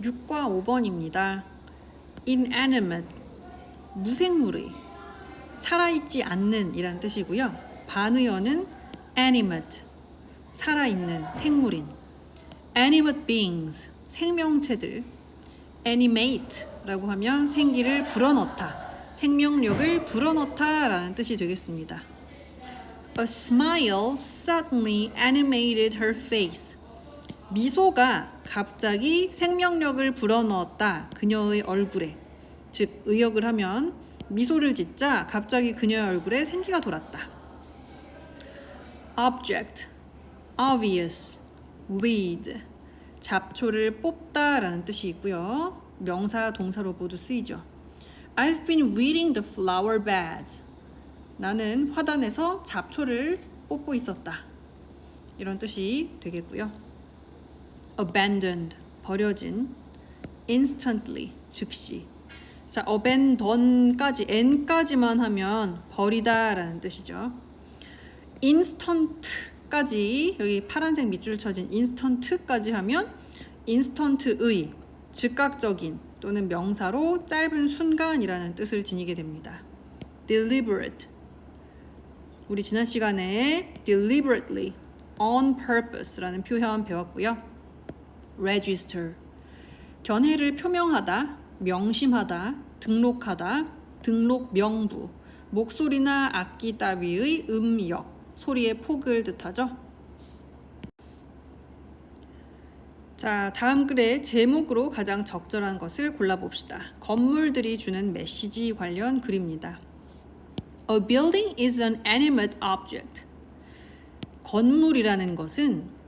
6과 5번입니다. inanimate, 무생물의, 살아있지 않는 이란 뜻이고요. 반의어는 animate, 살아있는, 생물인. animate beings, 생명체들. animate 라고 하면 생기를 불어넣다, 생명력을 불어넣다 라는 뜻이 되겠습니다. A smile suddenly animated her face. 미소가 갑자기 생명력을 불어넣었다, 그녀의 얼굴에. 즉, 의역을 하면 미소를 짓자 갑자기 그녀의 얼굴에 생기가 돌았다. object, obvious, read, 잡초를 뽑다 라는 뜻이 있고요. 명사, 동사로 모두 쓰이죠. I've been weeding the flower beds. 나는 화단에서 잡초를 뽑고 있었다. 이런 뜻이 되겠고요. abandoned, 버려진. instantly, 즉시. 자, abandon까지, n까지만 하면 버리다 라는 뜻이죠. instant까지, 여기 파란색 밑줄 쳐진 instant까지 하면 instant의, 즉각적인 또는 명사로 짧은 순간이라는 뜻을 지니게 됩니다. deliberate, 우리 지난 시간에 deliberately, on purpose라는 표현 배웠고요. register, 견해를 표명하다, 명심하다, 등록하다, 등록 명부, 목소리나 악기 따위의 음역, 소리의 폭을 뜻하죠. 자, 다음 글의 제목으로 가장 적절한 것을 골라봅시다. 건물들이 주는 메시지 관련 글입니다. A building is an animate object. 건물이라는 것은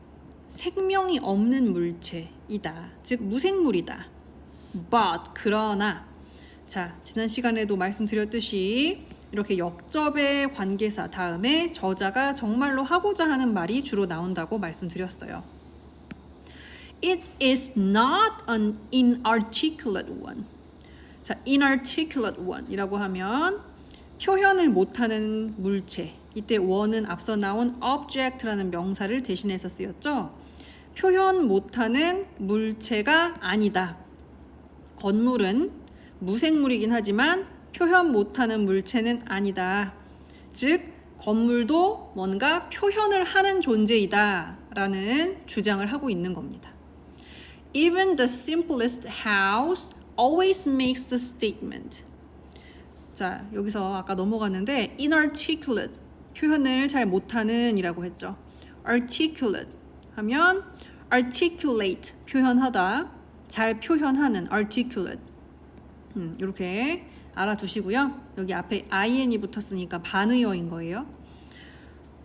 생명이 없는 물체이다. 즉, 무생물이다. But, 그러나. 자, 지난 시간에도 말씀드렸듯이 이렇게 역접의 관계사 다음에 저자가 정말로 하고자 하는 말이 주로 나온다고 말씀드렸어요. It is not an inarticulate one. 자, inarticulate one 이라고 하면 표현을 못하는 물체. 이때 one은 앞서 나온 object라는 명사를 대신해서 쓰였죠. 표현 못하는 물체가 아니다. 건물은 무생물이긴 하지만 표현 못하는 물체는 아니다. 즉, 건물도 뭔가 표현을 하는 존재이다 라는 주장을 하고 있는 겁니다. Even the simplest house always makes a statement. 자, 여기서 아까 넘어갔는데 inarticulate, 표현을 잘 못하는 이라고 했죠. articulate 하면 articulate, 표현하다, 잘 표현하는 articulate. 이렇게 알아두시고요. 여기 앞에 in이 붙었으니까 반의어인 거예요.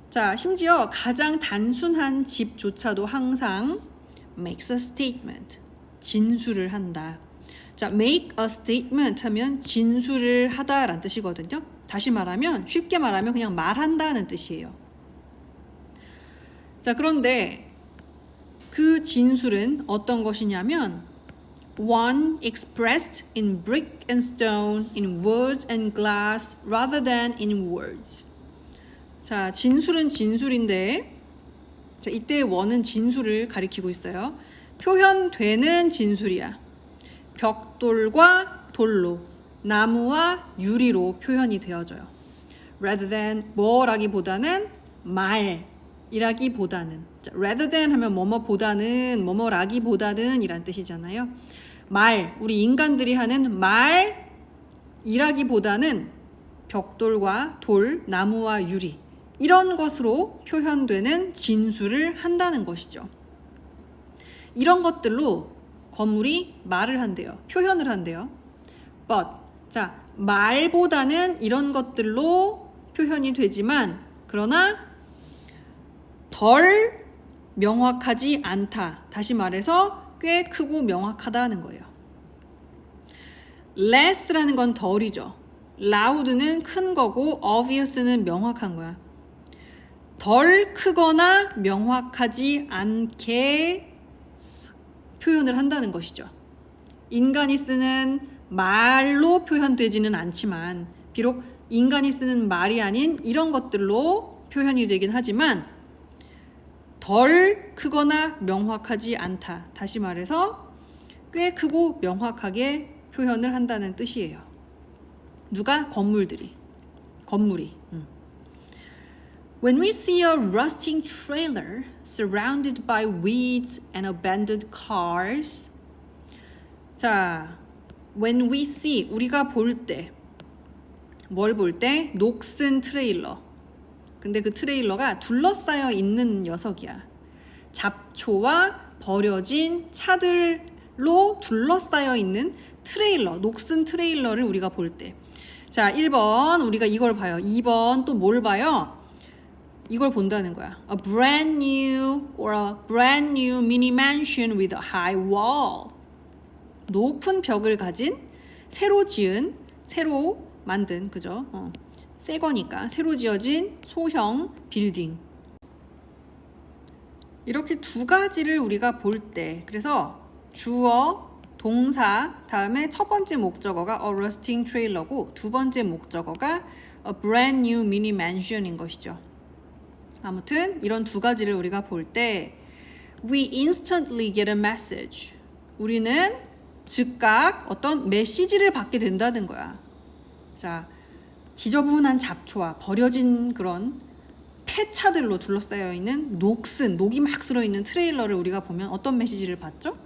자, 심지어 가장 단순한 집조차도 항상 makes a statement, 진술을 한다. 자, make a statement 하면 진술을 하다라는 뜻이거든요. 다시 말하면, 쉽게 말하면 그냥 말한다는 뜻이에요. 자, 그런데 그 진술은 어떤 것이냐면 one expressed in brick and stone, in words and glass, rather than in words. 자, 진술은 진술인데, 자, 이때 one은 진술을 가리키고 있어요. 표현되는 진술이야. 벽돌과 돌로, 나무와 유리로 표현이 되어져요. rather than 뭐라기보다는 말이라기보다는. 자, rather than 하면 뭐뭐보다는, 뭐뭐라기보다는 이란 뜻이잖아요. 말, 우리 인간들이 하는 말이라기보다는 벽돌과 돌, 나무와 유리, 이런 것으로 표현되는 진술을 한다는 것이죠. 이런 것들로 건물이 말을 한대요. 표현을 한대요. But, 자, 말보다는 이런 것들로 표현이 되지만, 그러나 덜 명확하지 않다. 다시 말해서 꽤 크고 명확하다는 거예요. less라는 건 덜이죠. loud는 큰 거고 obvious는 명확한 거야. 덜 크거나 명확하지 않게 표현을 한다는 것이죠. 인간이 쓰는 말로 표현되지는 않지만, 비록 인간이 쓰는 말이 아닌 이런 것들로 표현이 되긴 하지만 덜 크거나 명확하지 않다. 다시 말해서 꽤 크고 명확하게 표현을 한다는 뜻이에요. 누가? 건물이. When we see a rusting trailer surrounded by weeds and abandoned cars. 자, when we see, 우리가 볼 때, 뭘 볼 때? 녹슨 트레일러. 근데 그 트레일러가 둘러싸여 있는 녀석이야. 잡초와 버려진 차들로 둘러싸여 있는 트레일러, 녹슨 트레일러를 우리가 볼 때. 자, 1번 우리가 이걸 봐요. 2번 또 뭘 봐요? 이걸 본다는 거야. A brand new or a brand new mini mansion with a high wall. 높은 벽을 가진 새로 만든, 그죠? 새 거니까 새로 지어진 소형 빌딩. 이렇게 두 가지를 우리가 볼 때, 그래서 주어, 동사, 다음에 첫 번째 목적어가 a rusting trailer고 두 번째 목적어가 a brand new mini mansion인 것이죠. 아무튼 이런 두 가지를 우리가 볼 때 we instantly get a message. 우리는 즉각 어떤 메시지를 받게 된다는 거야. 자, 지저분한 잡초와 버려진 그런 폐차들로 둘러싸여 있는 녹이 막 쓸어있는 트레일러를 우리가 보면 어떤 메시지를 받죠?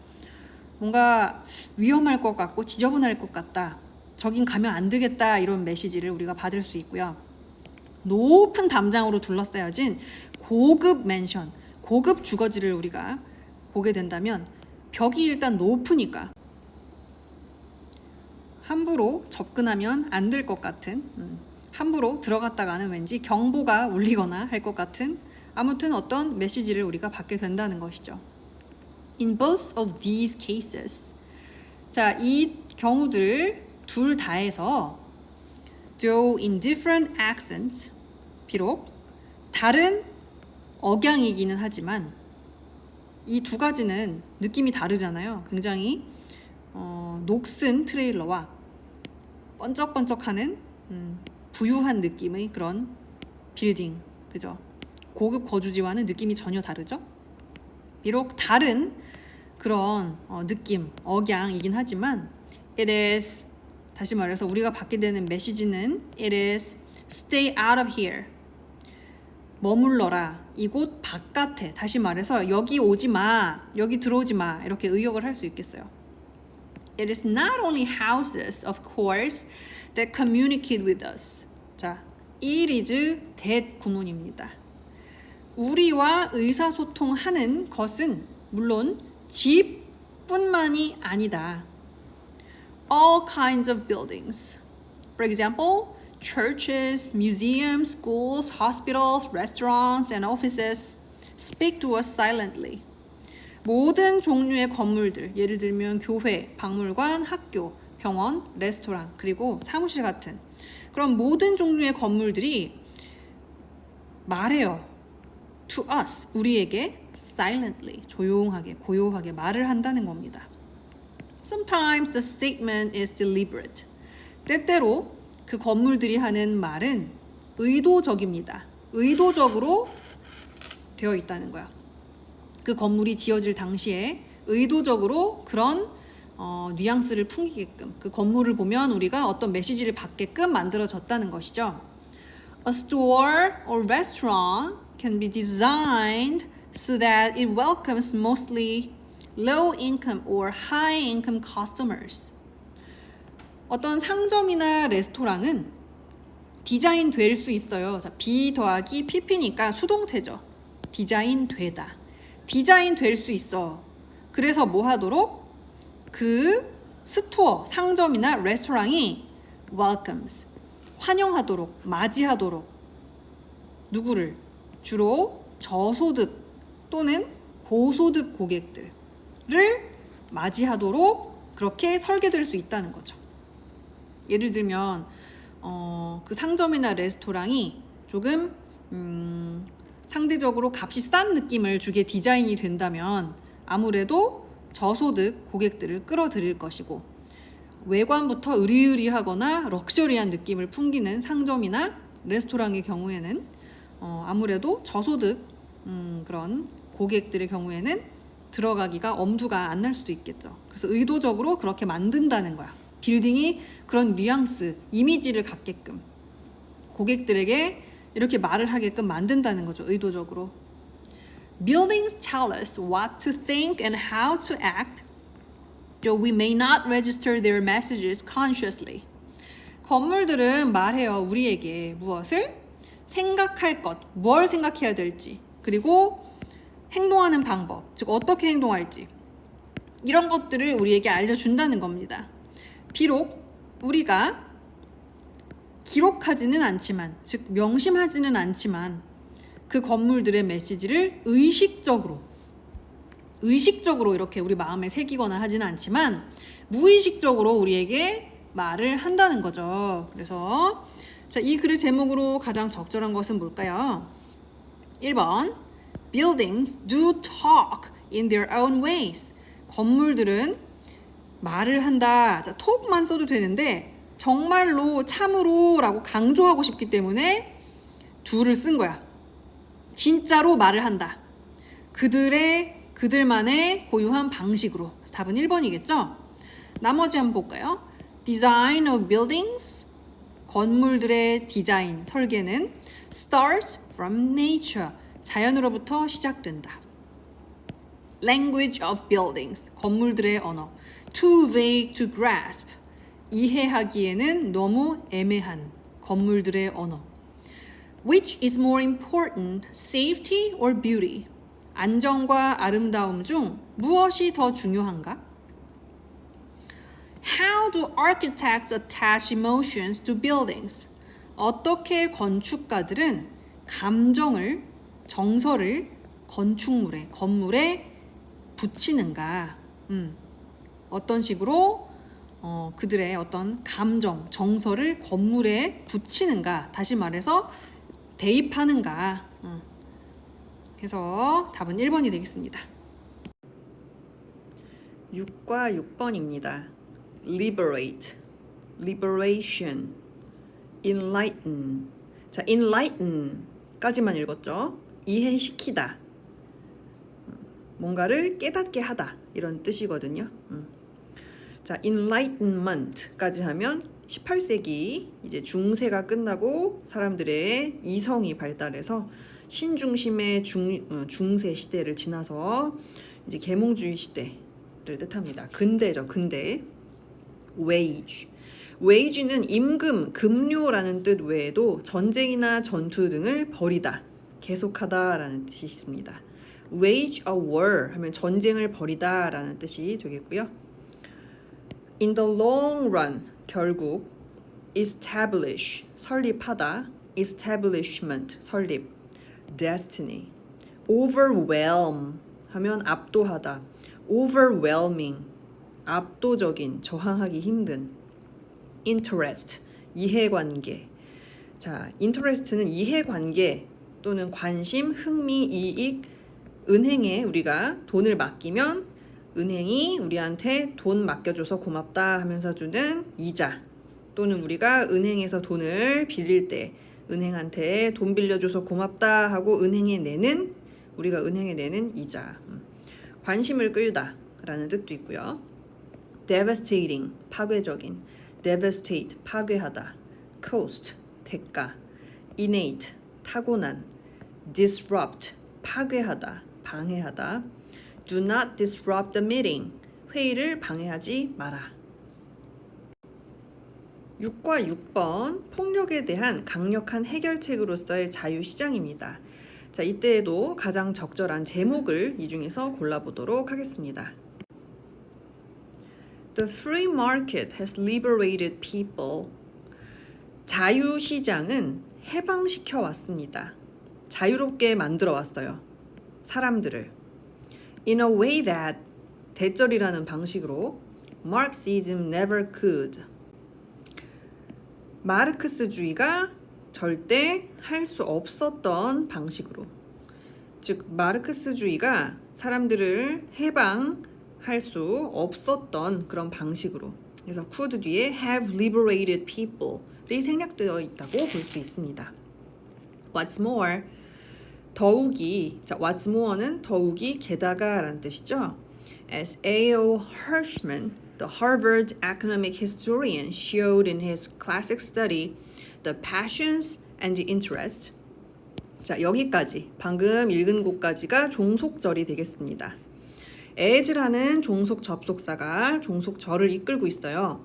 뭔가 위험할 것 같고 지저분할 것 같다. 저긴 가면 안 되겠다. 이런 메시지를 우리가 받을 수 있고요. 높은 담장으로 둘러싸여진 고급 맨션, 고급 주거지를 우리가 보게 된다면 벽이 일단 높으니까 함부로 접근하면 안 될 것 같은, 함부로 들어갔다가는 왠지 경보가 울리거나 할 것 같은 아무튼 어떤 메시지를 우리가 받게 된다는 것이죠. In both of these cases, 자, 이 경우들 둘 다에서 though in different accents, 비록 다른 억양이기는 하지만 이 두 가지는 느낌이 다르잖아요. 굉장히 녹슨 트레일러와 번쩍번쩍하는 부유한 느낌의 그런 빌딩, 그죠? 고급 거주지와는 느낌이 전혀 다르죠? 비록 다른 그런 느낌, 억양이긴 하지만 it is, 다시 말해서 우리가 받게 되는 메시지는 it is stay out of here. 머물러라. 이곳 바깥에. 다시 말해서 여기 오지 마. 여기 들어오지 마. 이렇게 의역을 할 수 있겠어요. It is not only houses, of course, that communicate with us. 자, it is that 구문입니다. 우리와 의사소통하는 것은 물론 집뿐만이 아니다. All kinds of buildings. For example, churches, museums, schools, hospitals, restaurants, and offices speak to us silently. 모든 종류의 건물들, 예를 들면 교회, 박물관, 학교, 병원, 레스토랑, 그리고 사무실 같은 그런 모든 종류의 건물들이 말해요. To us, 우리에게 silently, 조용하게, 고요하게 말을 한다는 겁니다. Sometimes the statement is deliberate. 때때로 그 건물들이 하는 말은 의도적입니다. 의도적으로 되어 있다는 거야. 그 건물이 지어질 당시에 의도적으로 그런 뉘앙스를 풍기게끔 그 건물을 보면 우리가 어떤 메시지를 받게끔 만들어졌다는 것이죠. A store or restaurant can be designed so that it welcomes mostly low income or high income customers. 어떤 상점이나 레스토랑은 디자인 될 수 있어요. 자, B 더하기 PP니까 수동태죠. 디자인 되다. 디자인 될 수 있어. 그래서 뭐 하도록? 그 스토어, 상점이나 레스토랑이 welcomes, 환영하도록, 맞이하도록 누구를? 주로 저소득 또는 고소득 고객들을 맞이하도록 그렇게 설계될 수 있다는 거죠. 예를 들면 그 상점이나 레스토랑이 조금 상대적으로 값이 싼 느낌을 주게 디자인이 된다면 아무래도 저소득 고객들을 끌어들일 것이고 외관부터 으리으리하거나 럭셔리한 느낌을 풍기는 상점이나 레스토랑의 경우에는 아무래도 저소득 그런 고객들의 경우에는 들어가기가 엄두가 안 날 수도 있겠죠. 그래서 의도적으로 그렇게 만든다는 거야. 빌딩이 그런 뉘앙스, 이미지를 갖게끔 고객들에게 이렇게 말을 하게끔 만든다는 거죠. 의도적으로. Buildings tell us what to think and how to act, though we may not register their messages consciously. 건물들은 말해요. 우리에게 무엇을? 생각할 것, 뭘 생각해야 될지, 그리고 행동하는 방법, 즉 어떻게 행동할지 이런 것들을 우리에게 알려준다는 겁니다. 비록 우리가 기록하지는 않지만, 즉 명심하지는 않지만 그 건물들의 메시지를 의식적으로 이렇게 우리 마음에 새기거나 하지는 않지만 무의식적으로 우리에게 말을 한다는 거죠. 그래서 자, 이 글의 제목으로 가장 적절한 것은 뭘까요? 1번 Buildings do talk in their own ways. 건물들은 말을 한다. 자, talk만 써도 되는데 정말로 참으로 라고 강조하고 싶기 때문에 do를 쓴 거야. 진짜로 말을 한다. 그들만의 고유한 방식으로. 답은 1번이겠죠? 나머지 한번 볼까요? Design of buildings, 건물들의 디자인, 설계는 starts from nature, 자연으로부터 시작된다. Language of buildings, 건물들의 언어, too vague to grasp, 이해하기에는 너무 애매한 건물들의 언어. Which is more important, safety or beauty? 안전과 아름다움 중 무엇이 더 중요한가? How do architects attach emotions to buildings? 어떻게 건축가들은 감정을, 정서를 건축물에, 건물에 붙이는가? 어떤 식으로 그들의 어떤 감정, 정서를 건물에 붙이는가? 다시 말해서 대입하는가? 그래서 답은 1번이 되겠습니다. 6과 6번입니다. Liberate, liberation, enlighten. 자, enlighten까지만 읽었죠. 이해시키다. 뭔가를 깨닫게 하다. 이런 뜻이거든요. 자, enlightenment까지 하면 18세기 이제 중세가 끝나고 사람들의 이성이 발달해서 신중심의 중세 시대를 지나서 이제 계몽주의 시대를 뜻합니다. 근대죠, 근대. wage. wage는 임금, 급료라는 뜻 외에도 전쟁이나 전투 등을 벌이다, 계속하다라는 뜻이 있습니다. wage a war 하면 전쟁을 벌이다 라는 뜻이 되겠고요. in the long run, 결국. establish, 설립하다. establishment, 설립. destiny. overwhelm 하면 압도하다. overwhelming, 압도적인, 저항하기 힘든. interest, 이해관계. 자, interest는 이해관계 또는 관심, 흥미, 이익. 은행에 우리가 돈을 맡기면 은행이 우리한테 돈 맡겨줘서 고맙다 하면서 주는 이자, 또는 우리가 은행에서 돈을 빌릴 때 은행한테 돈 빌려줘서 고맙다 하고 우리가 은행에 내는 이자. 관심을 끌다 라는 뜻도 있고요. devastating, 파괴적인. devastate, 파괴하다. cost, 대가. innate, 타고난. disrupt, 파괴하다, 방해하다. do not disrupt the meeting, 회의를 방해하지 마라. 6과 6번, 폭력에 대한 강력한 해결책으로서의 자유시장입니다. 자, 이때에도 가장 적절한 제목을 이 중에서 골라보도록 하겠습니다. The free market has liberated people. 자유시장은 해방시켜 왔습니다. 자유롭게 만들어 왔어요. 사람들을. In a way that, 대절이라는 방식으로. Marxism never could. 마르크스주의가 절대 할 수 없었던 방식으로. 즉, 마르크스주의가 사람들을 해방할 수 없었던 그런 방식으로. 그래서 could 뒤에 have liberated people이 생략되어 있다고 볼 수 있습니다. What's more, 더욱이, 자, what's more는 더욱이 게다가라는 뜻이죠. As A.O. Hirschman, the Harvard economic historian, showed in his classic study, The Passions and the Interest. 자, 여기까지 방금 읽은 곳까지가 종속절이 되겠습니다. as라는 종속 접속사가 종속절을 이끌고 있어요.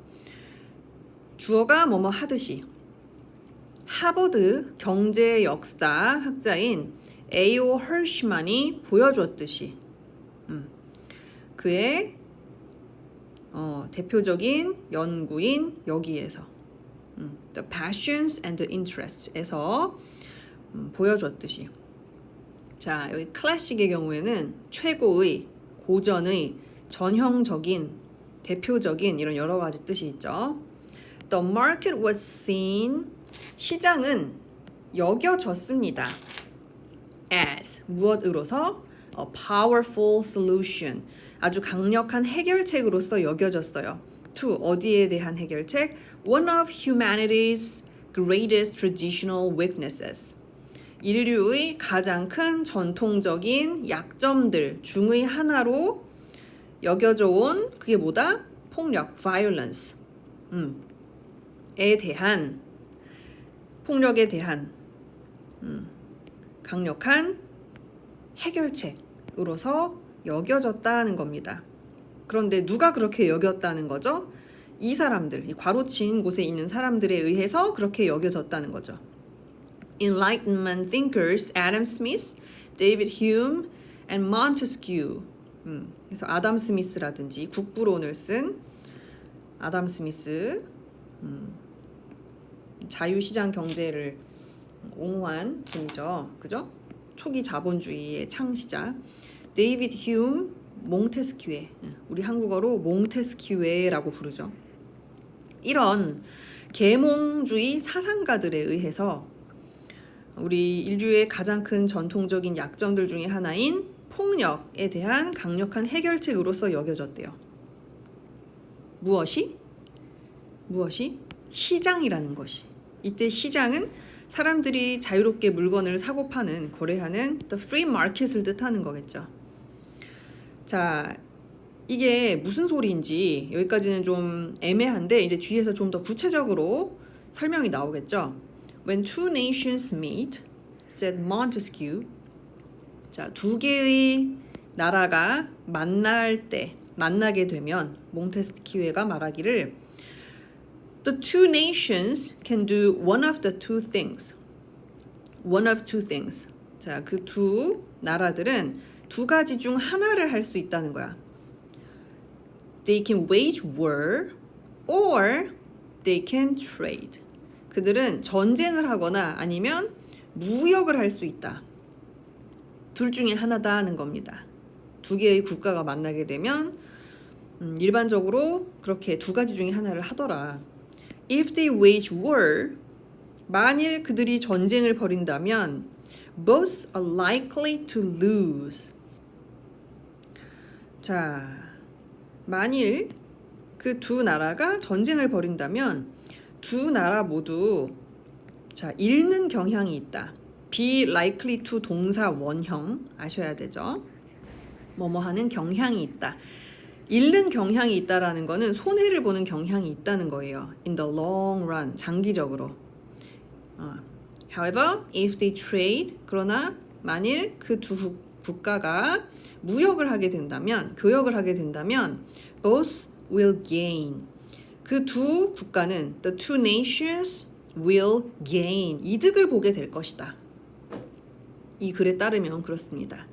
주어가 뭐뭐 하듯이. 하버드 경제 역사 학자인 A.O. 헐시만이 보여주었듯이 그의 대표적인 연구인 여기에서 The Passions and the Interests에서 보여주었듯이. 자, 여기 클래식의 경우에는 최고의, 고전의, 전형적인, 대표적인 이런 여러 가지 뜻이 있죠. The market was seen, 시장은 여겨졌습니다. As, 무엇으로서? A powerful solution, 아주 강력한 해결책으로서 여겨졌어요. To, 어디에 대한 해결책? One of humanity's greatest traditional weaknesses, 인류의 가장 큰 전통적인 약점들 중의 하나로 여겨져 온 그게 뭐다? 폭력, violence. 에 대한, 폭력에 대한 강력한 해결책으로서 여겨졌다는 겁니다. 그런데 누가 그렇게 여겼다는 거죠? 이 사람들, 이 괄호친 곳에 있는 사람들에 의해서 그렇게 여겨졌다는 거죠. Enlightenment thinkers Adam Smith, David Hume, and Montesquieu. 그래서 아담 스미스라든지 국부론을 쓴 아담 스미스, 자유시장 경제를 옹호한 분이죠. 그죠? 초기 자본주의의 창시자. 데이비드 휴움, 몽테스큐에, 우리 한국어로 몽테스큐에라고 부르죠. 이런 계몽주의 사상가들에 의해서 우리 인류의 가장 큰 전통적인 약점들 중에 하나인 폭력에 대한 강력한 해결책으로서 여겨졌대요. 무엇이? 시장이라는 것이. 이때 시장은 사람들이 자유롭게 물건을 사고 파는, 거래하는 the free market을 뜻하는 거겠죠. 자, 이게 무슨 소리인지 여기까지는 좀 애매한데 이제 뒤에서 좀 더 구체적으로 설명이 나오겠죠. When two nations meet, said Montesquieu. 자, 두 개의 나라가 만나게 되면 몽테스키우가 말하기를 The two nations can do one of the two things. One of two things. 자, 그 두 나라들은 두 가지 중 하나를 할 수 있다는 거야. They can wage war or they can trade. 그들은 전쟁을 하거나 아니면 무역을 할 수 있다. 둘 중에 하나다 는 겁니다. 두 개의 국가가 만나게 되면 일반적으로 그렇게 두 가지 중에 하나를 하더라. If they wage war, 만일 그들이 전쟁을 벌인다면 both are likely to lose. 자, 만일 그 두 나라가 전쟁을 벌인다면 두 나라 모두 자, 잃는 경향이 있다. be likely to 동사 원형 아셔야 되죠. 뭐뭐 하는 경향이 있다. 잃는 경향이 있다라는 거는 손해를 보는 경향이 있다는 거예요. In the long run, 장기적으로. However, if they trade, 그러나 만일 그 두 국가가 무역을 하게 된다면, 교역을 하게 된다면 both will gain. 그 두 국가는 the two nations will gain. 이득을 보게 될 것이다. 이 글에 따르면 그렇습니다.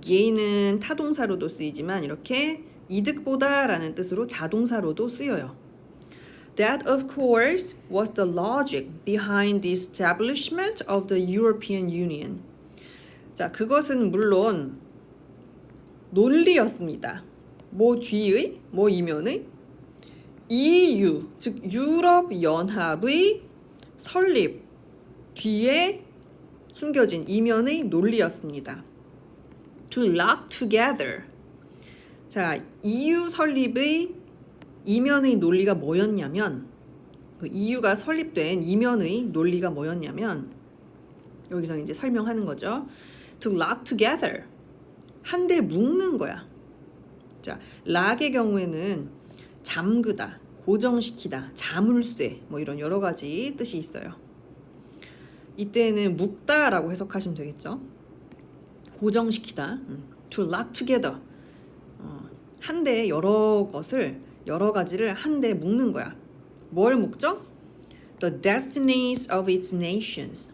gain은 타동사로도 쓰이지만 이렇게 이득보다 라는 뜻으로 자동사로도 쓰여요. That of course was the logic behind the establishment of the European Union. 자, 그것은 물론 논리였습니다. 뭐 뒤의, 뭐 이면의 EU, 즉 유럽연합의 설립 뒤에 숨겨진 이면의 논리였습니다. To lock together. 자, EU 설립의 이면의 논리가 뭐였냐면, 그 EU가 설립된 이면의 논리가 뭐였냐면, 여기서 이제 설명하는 거죠. to lock together. 한데 묶는 거야. 자, 락의 경우에는 잠그다, 고정시키다, 자물쇠 뭐 이런 여러 가지 뜻이 있어요. 이때는 묶다라고 해석하시면 되겠죠. 고정시키다. to lock together. 한데 여러 가지를 한데 묶는 거야. 뭘 묶죠? The destinies of its nations.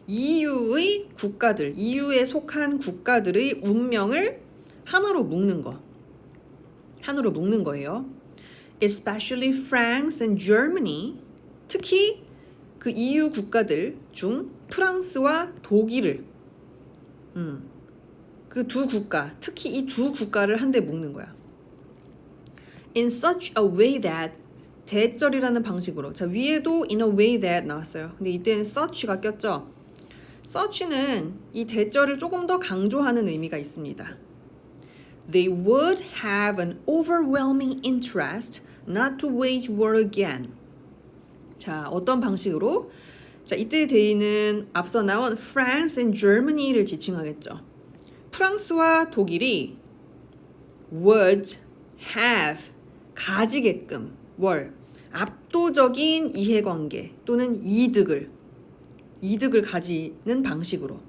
EU의 국가들, EU에 속한 국가들의 운명을 하나로 묶는 거. 하나로 묶는 거예요. Especially France and Germany. 특히 그 EU 국가들 중 프랑스와 독일을 그 두 국가, 특히 이 두 국가를 한데 묶는 거야. In such a way that 대절이라는 방식으로. 자, 위에도 in a way that 나왔어요. 근데 이때는 such가 꼈죠. such는 이 대절을 조금 더 강조하는 의미가 있습니다. They would have an overwhelming interest not to wage war again. 자, 어떤 방식으로? 자, 이때 대의는 앞서 나온 France and Germany를 지칭하겠죠. 프랑스와 독일이 would have 가지게끔 압도적인 이해관계 또는 이득을 가지는 방식으로.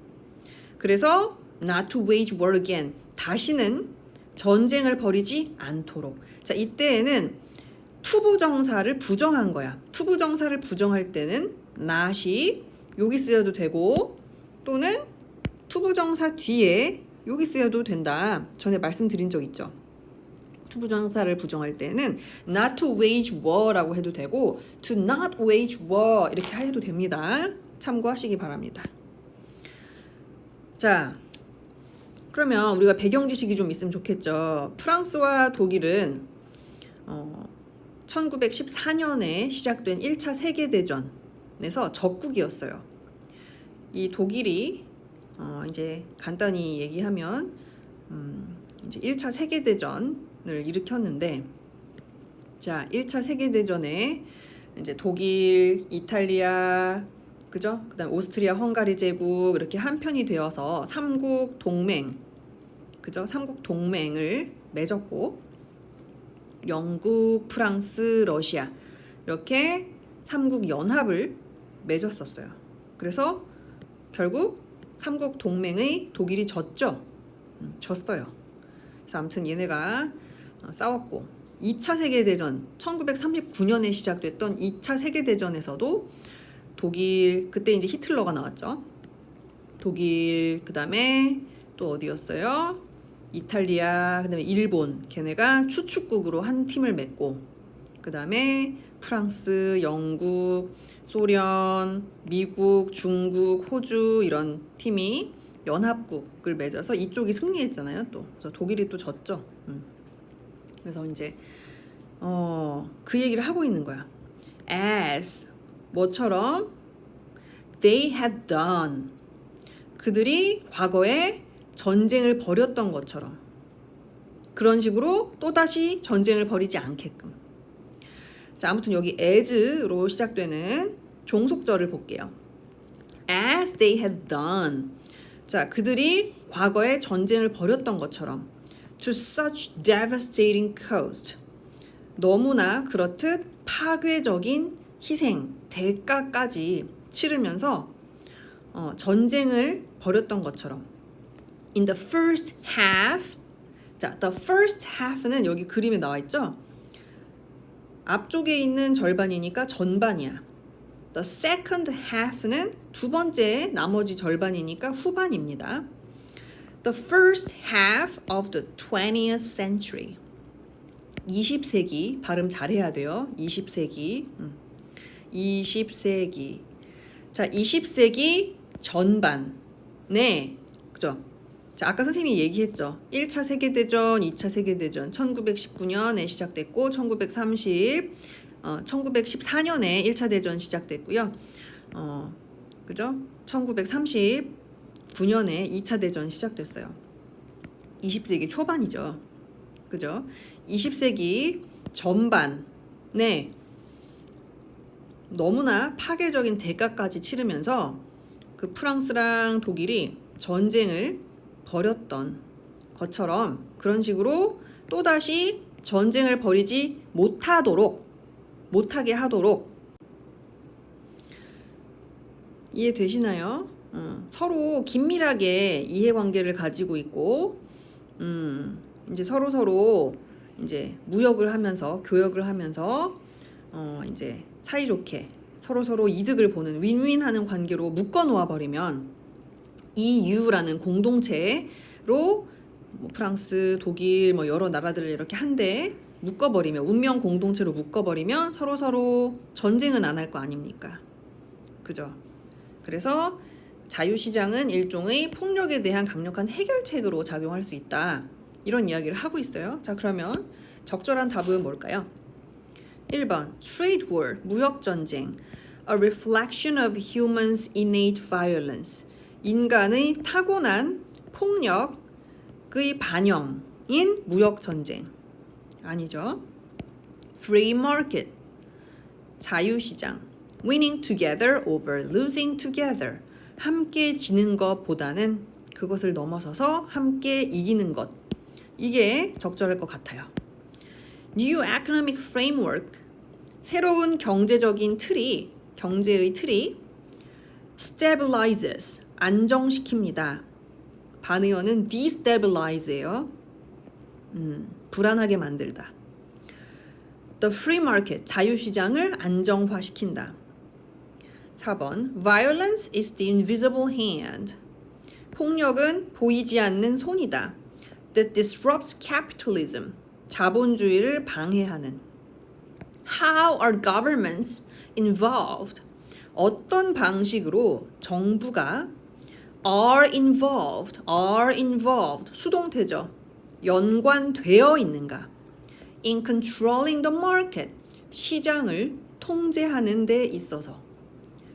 그래서 not to wage war again. 다시는 전쟁을 벌이지 않도록. 자, 이때에는 투부정사를 부정한 거야. 투부정사를 부정할 때는 not이 여기 쓰여도 되고 또는 투부정사 뒤에 여기 쓰여도 된다. 전에 말씀드린 적 있죠. 투부정사를 부정할 때는 not to wage war라고 해도 되고 to not wage war 이렇게 해도 됩니다. 참고하시기 바랍니다. 자, 그러면 우리가 배경 지식이 좀 있으면 좋겠죠. 프랑스와 독일은 1914년에 시작된 1차 세계대전에서 적국이었어요. 이 독일이 이제 간단히 얘기하면 이제 1차 세계대전을 일으켰는데, 자, 1차 세계대전에 이제 독일, 이탈리아, 그죠? 그다음 오스트리아, 헝가리 제국 이렇게 한 편이 되어서 삼국 동맹, 그죠? 삼국 동맹을 맺었고, 영국, 프랑스, 러시아 이렇게 삼국 연합을 맺었었어요. 그래서 결국 삼국 동맹의 독일이 졌죠. 졌어요. 그래서 아무튼 얘네가 싸웠고 2차 세계대전 1939년에 시작됐던 2차 세계대전에서도 독일, 그때 이제 히틀러가 나왔죠. 독일, 그 다음에 또 어디였어요? 이탈리아, 그 다음에 일본, 걔네가 추축국으로 한 팀을 맺고, 그 다음에 프랑스, 영국, 소련, 미국, 중국, 호주 이런 팀이 연합국을 맺어서 이쪽이 승리했잖아요. 또 그래서 독일이 또 졌죠. 그래서 이제 그 얘기를 하고 있는 거야. As 뭐처럼 they had done. 그들이 과거에 전쟁을 벌였던 것처럼 그런 식으로 또다시 전쟁을 벌이지 않게끔. 자, 아무튼 여기 as로 시작되는 종속절을 볼게요. As they had done. 자, 그들이 과거에 전쟁을 벌였던 것처럼 to such devastating cost. 너무나 그렇듯 파괴적인 희생, 대가까지 치르면서 전쟁을 벌였던 것처럼. In the first half. 자, the first half는 여기 그림에 나와 있죠? 앞쪽에 있는 절반이니까 전반이야. The second half는 두 번째 나머지 절반이니까 후반입니다. The first half of the 20th century. 20세기 발음 잘해야 돼요. 20세기. 20세기. 자, 20세기 전반에, 그죠? 자, 아까 선생님이 얘기했죠. 1차 세계대전, 2차 세계대전 1919년에 시작됐고 1914년에 1차 대전 시작됐고요. 그죠? 1939년에 2차 대전 시작됐어요. 20세기 초반이죠. 그죠? 20세기 전반에 너무나 파괴적인 대가까지 치르면서 그 프랑스랑 독일이 전쟁을 벌였던 것처럼 그런 식으로 또다시 전쟁을 벌이지 못하게 하도록 이해되시나요? 서로 긴밀하게 이해관계를 가지고 있고 이제 서로 이제 무역을 하면서 교역을 하면서 이제 사이좋게 서로 이득을 보는 윈윈하는 관계로 묶어 놓아 버리면 EU라는 공동체로 뭐 프랑스, 독일 뭐 여러 나라들을 이렇게 한데 묶어버리면 운명 공동체로 묶어버리면 서로 전쟁은 안 할 거 아닙니까? 그죠? 그래서 자유시장은 일종의 폭력에 대한 강력한 해결책으로 작용할 수 있다. 이런 이야기를 하고 있어요. 자, 그러면 적절한 답은 뭘까요? 1번 Trade war, 무역전쟁 A reflection of humans' innate violence 인간의 타고난 폭력의 반영인 무역전쟁 아니죠. Free market 자유시장 Winning together over losing together 함께 지는 것보다는 그것을 넘어서서 함께 이기는 것 이게 적절할 것 같아요. New economic framework 새로운 경제적인 틀이 경제의 틀이 stabilizes 안정시킵니다. 반의어는 destabilize예요. 불안하게 만들다. The free market 자유시장을 안정화시킨다. 4번 Violence is the invisible hand 폭력은 보이지 않는 손이다. That disrupts capitalism 자본주의를 방해하는 How are governments involved 어떤 방식으로 정부가 are involved 수동태죠. 연관되어 있는가 in controlling the market 시장을 통제하는 데 있어서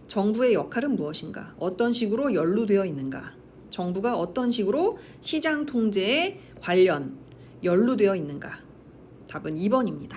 정부의 역할은 무엇인가 어떤 식으로 연루되어 있는가 정부가 어떤 식으로 시장 통제에 관련 연루되어 있는가 답은 2번입니다.